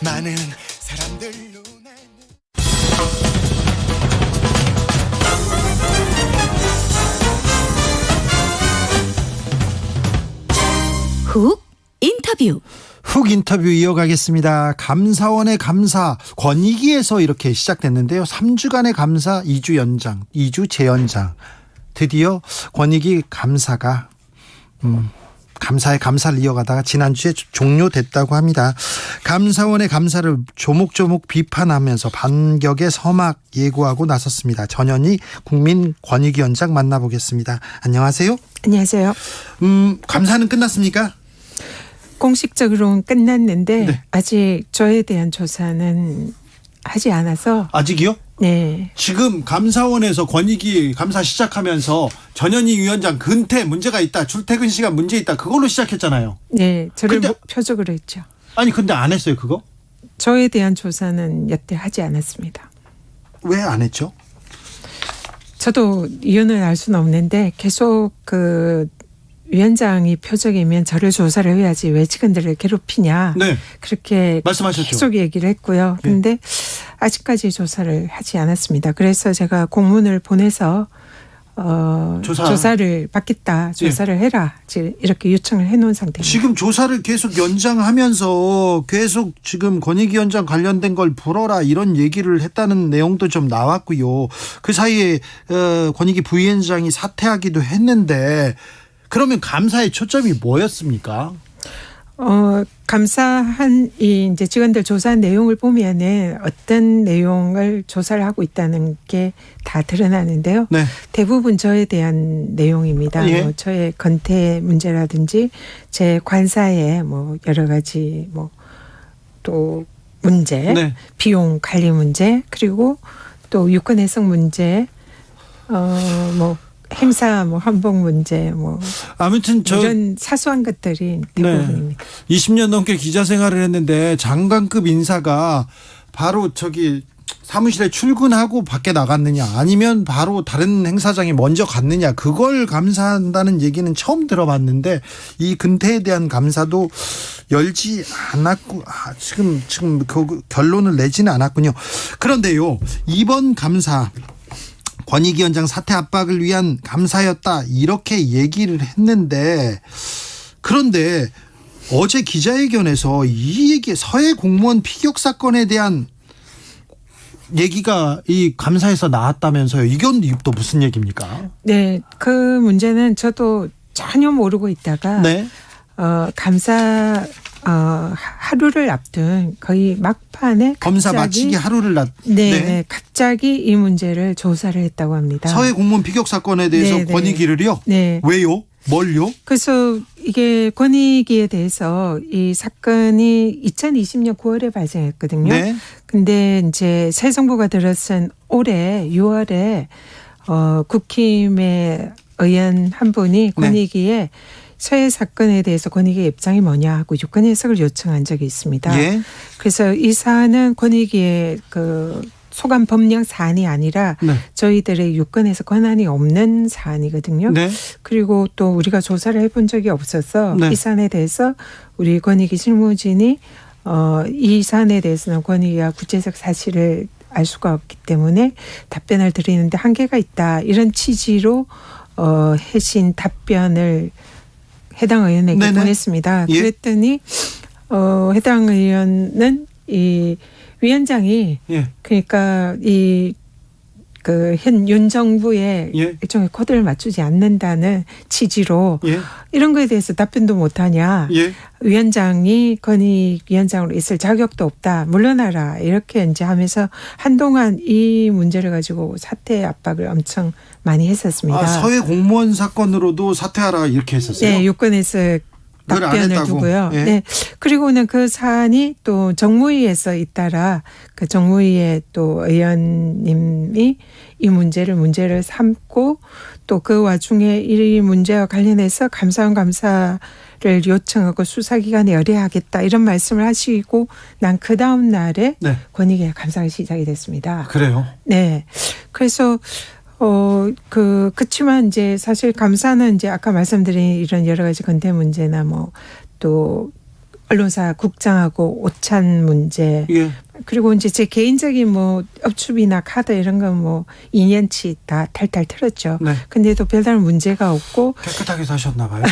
많은 사람들 눈에 훅 인터뷰. 훅 인터뷰 이어가겠습니다. 감사원의 감사 권익위에서 이렇게 시작됐는데요. 3주간의 감사 2주 연장, 2주 재연장. 드디어 권익위 감사가 감사에 감사를 이어가다가 지난주에 종료됐다고 합니다. 감사원의 감사를 조목조목 비판하면서 반격의 서막 예고하고 나섰습니다. 전현희 국민권익위원장 만나보겠습니다. 안녕하세요. 안녕하세요. 감사는 끝났습니까? 공식적으로는 끝났는데 네. 아직 저에 대한 조사는 하지 않아서. 아직이요? 네. 지금 감사원에서 권익위 감사 시작하면서 전현희 위원장 근태 문제가 있다, 출퇴근 시간 문제 있다, 그걸로 시작했잖아요. 네, 저를 근데- 표적으로 했죠. 아니 근데 안 했어요 그거? 저에 대한 조사는 여태 하지 않았습니다. 왜 안 했죠? 저도 이유는 알 수는 없는데 계속 그 위원장이 표적이면 저를 조사를 해야지 왜 직원들을 괴롭히냐. 네. 그렇게 말씀하셨죠. 계속 얘기를 했고요. 근데 아직까지 조사를 하지 않았습니다. 그래서 제가 공문을 보내서 조사를 받겠다. 조사를 해라. 지금 이렇게 요청을 해놓은 상태입니다. 지금 조사를 계속 연장하면서 계속 지금 권익위원장 관련된 걸 풀어라 이런 얘기를 했다는 내용도 좀 나왔고요. 그 사이에 권익위 부위원장이 사퇴하기도 했는데 그러면 감사의 초점이 뭐였습니까? 감사한 이 이제 직원들 조사한 내용을 보면은 어떤 내용을 조사를 하고 있다는 게 다 드러나는데요. 네. 대부분 저에 대한 내용입니다. 예. 뭐 저의 건태 문제라든지 제 관사의 뭐 여러 가지 뭐 또 문제, 네. 비용 관리 문제, 그리고 또 유권 해석 문제, 뭐 행사 뭐 환복 문제 뭐 아무튼 이런 사소한 것들이 대부분입니다. 20년 넘게 기자 생활을 했는데 장관급 인사가 바로 저기 사무실에 출근하고 밖에 나갔느냐 아니면 바로 다른 행사장에 먼저 갔느냐 그걸 감사한다는 얘기는 처음 들어봤는데 이 근태에 대한 감사도 열지 않았고 지금 그 결론을 내지는 않았군요. 그런데요 이번 감사 권익위원장 사퇴 압박을 위한 감사였다 이렇게 얘기를 했는데 그런데 어제 기자회견에서 이 얘기 서해 공무원 피격 사건에 대한 얘기가 이 감사에서 나왔다면서요. 이건 또 무슨 얘기입니까? 네, 그 문제는 저도 전혀 모르고 있다가 네. 감사 하루를 앞둔 거의 막판에 검사 갑자기 마치기 하루를 네, 갑자기 이 문제를 조사를 했다고 합니다. 서해 공무원 피격 사건에 대해서 네, 네. 권익위를요? 네. 왜요? 뭘요? 그래서 이게 권익위에 대해서 이 사건이 2020년 9월에 발생했거든요. 네. 근데 이제 새 정부가 들어선 올해 6월에 국힘의 의원 한 분이 권익위에 서해 사건에 대해서 권익위의 입장이 뭐냐 하고 유권 해석을 요청한 적이 있습니다. 예. 그래서 이 사안은 권익위의 그 소관 법령 사안이 아니라 네. 저희들의 유권에서 권한이 없는 사안이거든요. 네. 그리고 또 우리가 조사를 해본 적이 없어서 네. 이 사안에 대해서 우리 권익위 실무진이 이 사안에 대해서는 권익위가 구체적 사실을 알 수가 없기 때문에 답변을 드리는데 한계가 있다 이런 취지로 해신 답변을 해당 의원에게 네네. 보냈습니다. 예. 그랬더니 해당 의원은 이 위원장이 예. 그러니까 이 그 현 윤 정부의 예. 일종의 코드를 맞추지 않는다는 취지로 예. 이런 거에 대해서 답변도 못하냐. 예. 위원장이 권익위원장으로 있을 자격도 없다. 물러나라. 이렇게 이제 하면서 한동안 이 문제를 가지고 사퇴 압박을 엄청 많이 했었습니다. 서해 공무원 사건으로도 사퇴하라 이렇게 했었어요. 네, 유권에서 그걸 안 답변을 했다고. 두고요. 예. 네. 그리고는 그 사안이 또 정무위에서 잇따라 그 정무위의 또 의원님이 이 문제를 삼고 또 그 와중에 이 문제와 관련해서 감사원 감사를 요청하고 수사기관에 의뢰하겠다 이런 말씀을 하시고 난 그 다음 날에 네. 권익위의 감사가 시작이 됐습니다. 그래요? 네. 그래서 그치만 이제 사실 감사는 이제 아까 말씀드린 이런 여러 가지 건대 문제나 뭐 또 언론사 국장하고 오찬 문제 예. 그리고 이제 제 개인적인 뭐 업추비나 카드 이런 건 뭐 2년치 다 탈탈 털었죠. 네. 근데도 별다른 문제가 없고 깨끗하게 사셨나 봐요.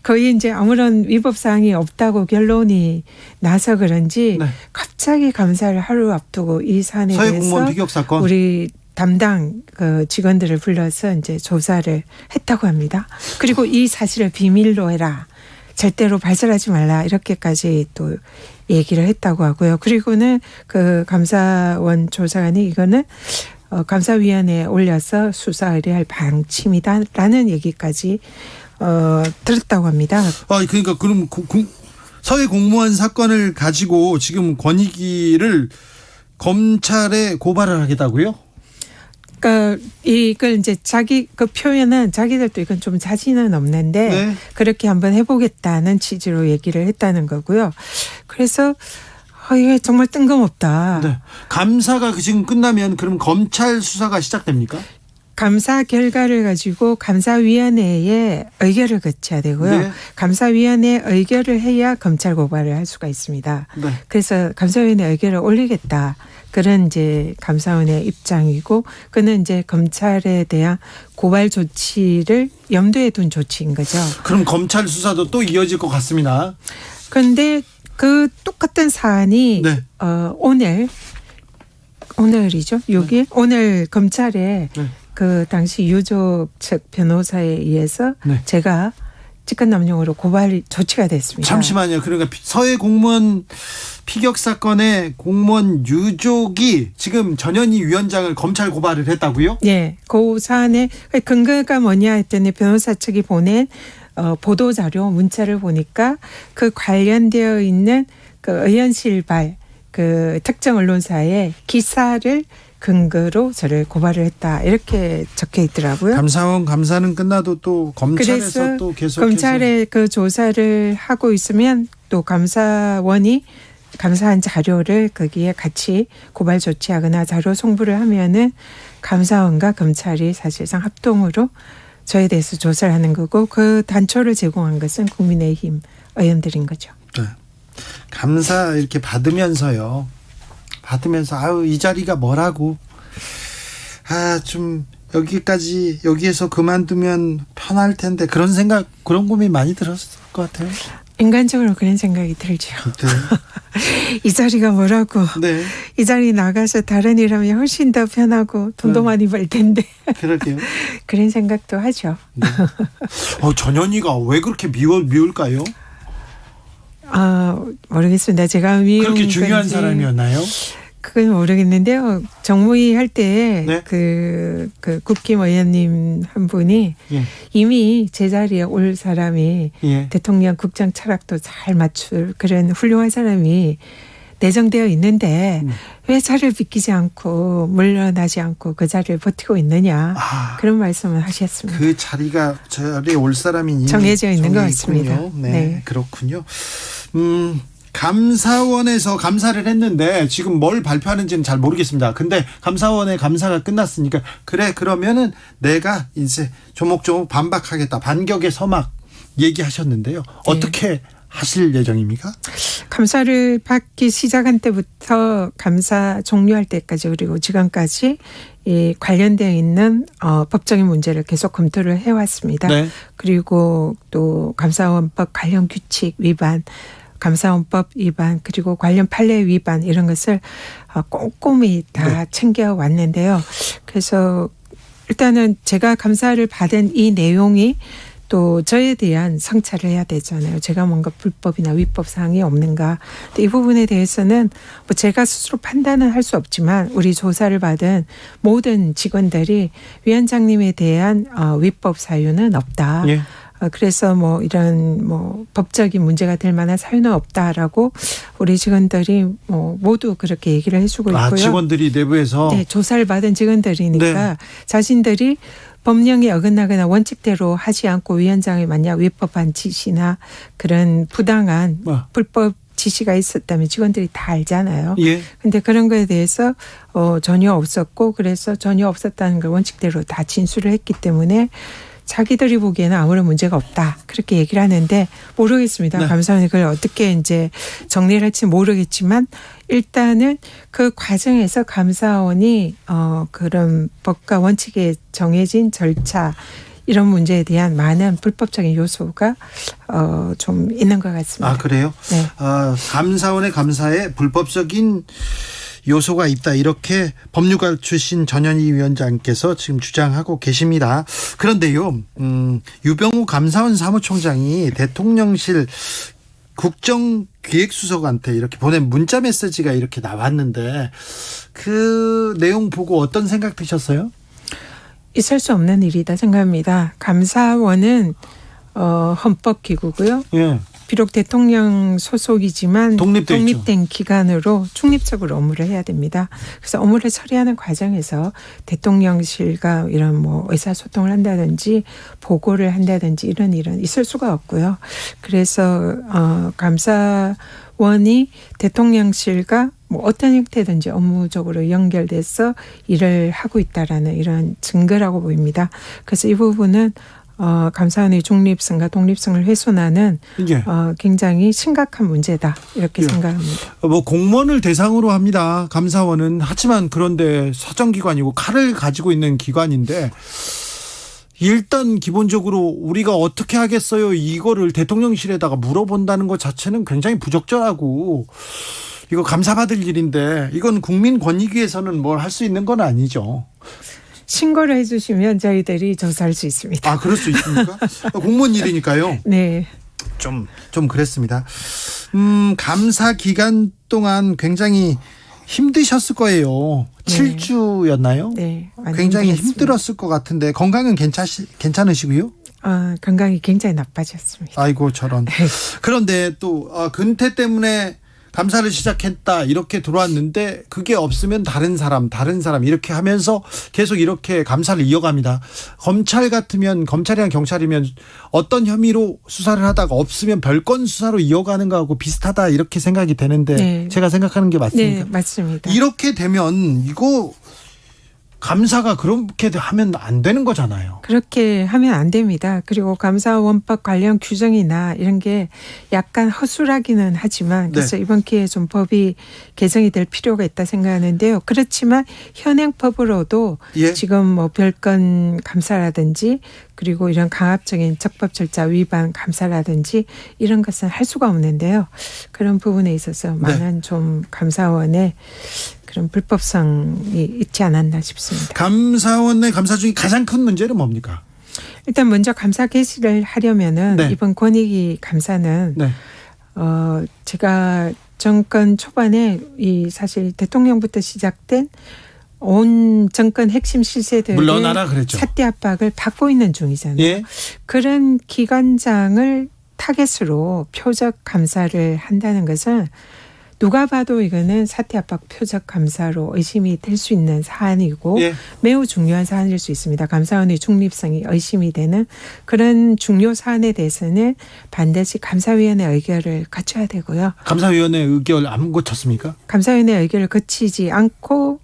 거의 이제 아무런 위법 사항이 없다고 결론이 나서 그런지 네. 갑자기 감사를 하루 앞두고 이 사안에 서해 대해서 공무원 피격 사건. 우리 담당 그 직원들을 불러서 이제 조사를 했다고 합니다. 그리고 이 사실을 비밀로 해라. 절대로 발설하지 말라. 이렇게까지 또 얘기를 했다고 하고요. 그리고는 그 감사원 조사관이 이거는 감사위원회에 올려서 수사 의뢰할 방침이다라는 얘기까지 들었다고 합니다. 그러니까 그럼 서해 공무원 사건을 가지고 지금 권익위를 검찰에 고발을 하겠다고요? 그러니까 이걸 이제 자기 그 표현은 자기들도 이건 좀 자신은 없는데 네. 그렇게 한번 해보겠다는 취지로 얘기를 했다는 거고요. 그래서 이게 정말 뜬금없다. 네. 감사가 지금 끝나면 그럼 검찰 수사가 시작됩니까? 감사 결과를 가지고 감사위원회에 의결을 거쳐야 되고요. 네. 감사위원회에 의결을 해야 검찰 고발을 할 수가 있습니다. 네. 그래서 감사위원회 의결을 올리겠다. 그런 이제 감사원의 입장이고 그는 이제 검찰에 대한 고발 조치를 염두에 둔 조치인 거죠. 그럼 검찰 수사도 또 이어질 것 같습니다. 그런데 그 똑같은 사안이 네. 오늘이죠. 6일 오늘 검찰에 네. 그 당시 유족 측 변호사에 의해서 네. 제가 직권남용으로 고발 조치가 됐습니다. 잠시만요. 그러니까 서해 공무원 피격 사건의 공무원 유족이 지금 전현희 위원장을 검찰 고발을 했다고요? 네, 그 사안의 근거가 뭐냐 했더니 변호사 측이 보낸 보도 자료 문자를 보니까 그 관련되어 있는 그 의원실발 그 특정 언론사의 기사를 근거로 저를 고발을 했다 이렇게 적혀 있더라고요. 감사원 감사는 끝나도 또 검찰에서 그래서 또 계속해서 검찰에 그 조사를 하고 있으면 또 감사원이 감사한 자료를 거기에 같이 고발 조치하거나 자료 송부를 하면은 감사원과 검찰이 사실상 합동으로 저에 대해서 조사를 하는 거고 그 단초를 제공한 것은 국민의힘 의원들인 거죠. 네. 감사 이렇게 받으면서 아유 이 자리가 뭐라고 좀 여기에서 그만두면 편할 텐데 그런 생각 그런 고민 많이 들었을 것 같아요. 인간적으로 그런 생각이 들죠. 네. 이 자리가 뭐라고. 네. 이 자리 나가서 다른 일 하면 훨씬 더 편하고 돈도 네. 많이 벌 텐데. 그러게요. 그런 생각도 하죠. 네. 전현희가 왜 그렇게 미울까요? 모르겠습니다. 제가 미운 그렇게 중요한 건지 사람이었나요? 그건 모르겠는데요. 정무위 할 때 네. 그 국힘 의원님 한 분이 예. 이미 제자리에 올 사람이 예. 대통령 국정 철학도 잘 맞출 그런 훌륭한 사람이 내정되어 있는데 왜 자리를 비키지 않고 물러나지 않고 그 자리를 버티고 있느냐 그런 말씀을 하셨습니다. 그 자리에 올 사람이 이미 정해져 있는 것 있군요. 같습니다. 네, 네. 그렇군요. 감사원에서 감사를 했는데 지금 뭘 발표하는지는 잘 모르겠습니다. 근데 감사원의 감사가 끝났으니까 그러면은 내가 이제 조목조목 반박하겠다. 반격의 서막 얘기하셨는데요. 어떻게 하실 예정입니까? 감사를 받기 시작한 때부터 감사 종료할 때까지 그리고 지금까지 이 관련되어 있는 법적인 문제를 계속 검토를 해왔습니다. 네. 그리고 또 감사원법 관련 규칙 위반 감사원법 위반 그리고 관련 판례 위반 이런 것을 꼼꼼히 다 챙겨왔는데요. 그래서 일단은 제가 감사를 받은 이 내용이 또 저에 대한 성찰을 해야 되잖아요. 제가 뭔가 불법이나 위법 사항이 없는가. 이 부분에 대해서는 뭐 제가 스스로 판단은 할 수 없지만 우리 조사를 받은 모든 직원들이 위원장님에 대한 위법 사유는 없다. 예. 그래서 뭐 이런 뭐 법적인 문제가 될 만한 사유는 없다라고 우리 직원들이 뭐 모두 그렇게 얘기를 해주고 있고요. 직원들이 내부에서 네, 조사를 받은 직원들이니까 자신들이 법령에 어긋나거나 원칙대로 하지 않고 위원장이 만약 위법한 지시나 그런 부당한 불법 지시가 있었다면 직원들이 다 알잖아요. 예. 근데 그런 거에 대해서 전혀 없었고 그래서 전혀 없었다는 걸 원칙대로 다 진술을 했기 때문에 자기들이 보기에는 아무런 문제가 없다. 그렇게 얘기를 하는데 모르겠습니다. 네. 감사원이 그걸 어떻게 이제 정리를 할지 모르겠지만 일단은 그 과정에서 감사원이 그런 법과 원칙에 정해진 절차 이런 문제에 대한 많은 불법적인 요소가 좀 있는 것 같습니다. 아, 그래요? 네. 감사원의 감사에 불법적인 요소가 있다, 이렇게 법률가 출신 전현희 위원장께서 지금 주장하고 계십니다. 그런데요, 유병우 감사원 사무총장이 대통령실 국정기획수석한테 이렇게 보낸 문자 메시지가 이렇게 나왔는데 그 내용 보고 어떤 생각 드셨어요? 있을 수 없는 일이다 생각합니다. 감사원은 헌법기구고요. 예. 비록 대통령 소속이지만 독립돼 독립된 기관으로 중립적으로 업무를 해야 됩니다. 그래서 업무를 처리하는 과정에서 대통령실과 이런 뭐 의사소통을 한다든지 보고를 한다든지 이런 일은 있을 수가 없고요. 그래서 감사원이 대통령실과 뭐 어떤 형태든지 업무적으로 연결돼서 일을 하고 있다라는 이런 증거라고 보입니다. 그래서 이 부분은 감사원의 중립성과 독립성을 훼손하는 예. 굉장히 심각한 문제다 이렇게 예. 생각합니다. 뭐 공무원을 대상으로 합니다. 감사원은. 하지만 그런데 사정기관이고 칼을 가지고 있는 기관인데 일단 기본적으로 우리가 어떻게 하겠어요, 이거를 대통령실에다가 물어본다는 것 자체는 굉장히 부적절하고 이거 감사받을 일인데 이건 국민권익위에서는 뭘 할 수 있는 건 아니죠. 신고를 해주시면 저희들이 조사할 수 있습니다. 아, 그럴 수 있습니까? 공무원 일이니까요. 네. 좀 그랬습니다. 감사 기간 동안 굉장히 힘드셨을 거예요. 네. 7주였나요? 네. 많이 굉장히 힘들었습니다. 힘들었을 것 같은데 건강은 괜찮으시고요? 건강이 굉장히 나빠졌습니다. 아이고 저런. 그런데 또 근태 때문에 감사를 시작했다 이렇게 들어왔는데 그게 없으면 다른 사람 이렇게 하면서 계속 이렇게 감사를 이어갑니다. 검찰 같으면, 검찰이랑 경찰이면 어떤 혐의로 수사를 하다가 없으면 별건 수사로 이어가는 거하고 비슷하다 이렇게 생각이 되는데 네. 제가 생각하는 게 맞습니까? 네, 맞습니다. 이렇게 되면 이거 감사가 그렇게 하면 안 되는 거잖아요. 그렇게 하면 안 됩니다. 그리고 감사원법 관련 규정이나 이런 게 약간 허술하기는 하지만 그래서 네. 이번 기회에 좀 법이 개정이 될 필요가 있다 생각하는데요. 그렇지만 현행법으로도 예. 지금 뭐 별건 감사라든지 그리고 이런 강압적인 적법 절차 위반 감사라든지 이런 것은 할 수가 없는데요. 그런 부분에 있어서 많은 좀 감사원의 그런 불법성이 있지 않았나 싶습니다. 감사원의 감사 중에 가장 큰 문제는 뭡니까? 일단 먼저 감사 개시를 하려면은 네. 이번 권익위 감사는 네. 제가 정권 초반에 이 사실 대통령부터 시작된 온 정권 핵심 실세들의 물러나라 그랬죠. 사퇴 압박을 받고 있는 중이잖아요. 예. 그런 기관장을 타겟으로 표적 감사를 한다는 것은 누가 봐도 이거는 사퇴 압박 표적 감사로 의심이 될 수 있는 사안이고 예. 매우 중요한 사안일 수 있습니다. 감사원의 중립성이 의심이 되는 그런 중요 사안에 대해서는 반드시 감사위원회 의결을 거쳐야 되고요. 감사위원회 의결 안 고쳤습니까? 감사위원회 의결을 거치지 않고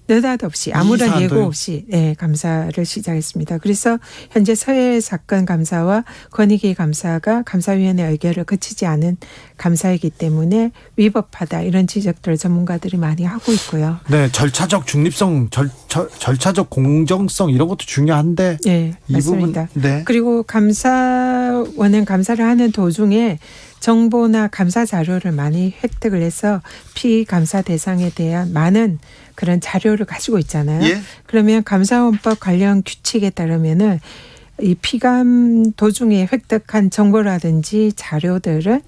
느닷없이 아무런 사안도요? 예고 없이 감사를 시작했습니다. 그래서 현재 서해 사건 감사와 권익위 감사가 감사위원회 의결을 거치지 않은 감사이기 때문에 위법하다 이런 지적들을 전문가들이 많이 하고 있고요. 네, 절차적 중립성, 절차적 공정성 이런 것도 중요한데 네, 이 맞습니다. 부분, 네. 그리고 감사원은 감사를 하는 도중에 정보나 감사 자료를 많이 획득을 해서 피감사 대상에 대한 많은 그런 자료를 가지고 있잖아요. 예. 그러면 감사원법 관련 규칙에 따르면은 이 피감 도중에 획득한 정보라든지 자료들은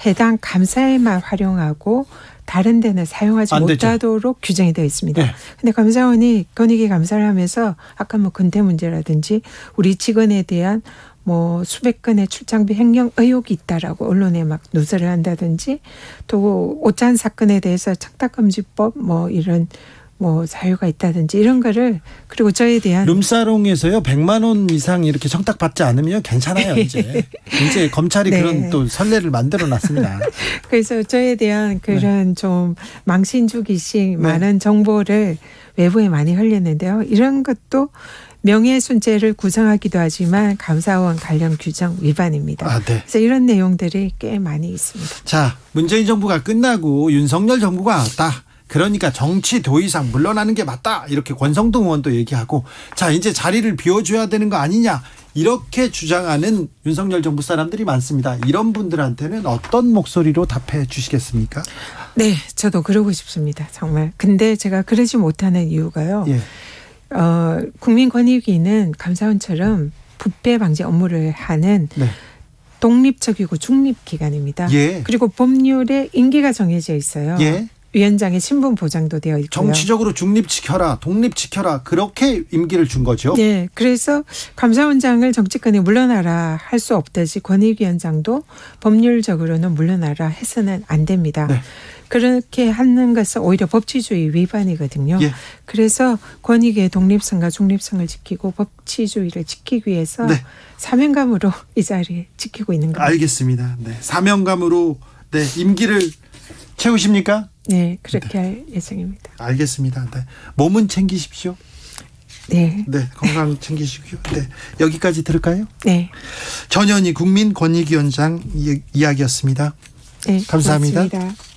해당 감사에만 활용하고 다른 데는 사용하지 안 되죠. 못하도록 규정이 되어 있습니다. 네. 근데 감사원이 권익위 감사를 하면서 아까 뭐 근태 문제라든지 우리 직원에 대한 뭐 수백 건의 출장비 횡령 의혹이 있다라고 언론에 막 누설을 한다든지 또 오찬 사건에 대해서 청탁금지법 뭐 이런 뭐 사유가 있다든지 이런 거를 그리고 저에 대한 룸사롱에서요 100만 원 이상 이렇게 청탁받지 않으면 괜찮아요. 이제 검찰이 네. 그런 또 선례를 만들어놨습니다. 그래서 저에 대한 그런 좀 망신 주기식 네. 많은 정보를 외부에 많이 흘렸는데요. 이런 것도 명예훼손죄를 구성하기도 하지만 감사원 관련 규정 위반입니다. 아, 네. 그래서 이런 내용들이 꽤 많이 있습니다. 자, 문재인 정부가 끝나고 윤석열 정부가 왔다. 그러니까 정치 도의상 물러나는 게 맞다. 이렇게 권성동 의원도 얘기하고, 자, 이제 자리를 비워줘야 되는 거 아니냐. 이렇게 주장하는 윤석열 정부 사람들이 많습니다. 이런 분들한테는 어떤 목소리로 답해 주시겠습니까? 네, 저도 그러고 싶습니다. 정말. 근데 제가 그러지 못하는 이유가요. 예. 국민권익위는 감사원처럼 부패 방지 업무를 하는 네. 독립적이고 중립기관입니다. 예. 그리고 법률에 임기가 정해져 있어요. 예. 위원장의 신분 보장도 되어 있고요. 정치적으로 중립지켜라, 독립지켜라, 그렇게 임기를 준 거죠. 네, 그래서 감사원장을 정치권에 물러나라 할 수 없듯이 권익위원장도 법률적으로는 물러나라 해서는 안 됩니다. 네. 그렇게 하는 것은 오히려 법치주의 위반이거든요. 예. 그래서 권익의 독립성과 중립성을 지키고 법치주의를 지키기 위해서 네. 사명감으로 이 자리에 지키고 있는 겁니다. 알겠습니다. 네. 사명감으로 네, 임기를 채우십니까? 네, 그렇게 할 예정입니다. 알겠습니다. 네. 몸은 챙기십시오. 네. 네, 건강 챙기시고요. 네, 여기까지 들을까요? 네. 전현희 국민권익위원장 이야기였습니다. 네. 감사합니다. 고맙습니다.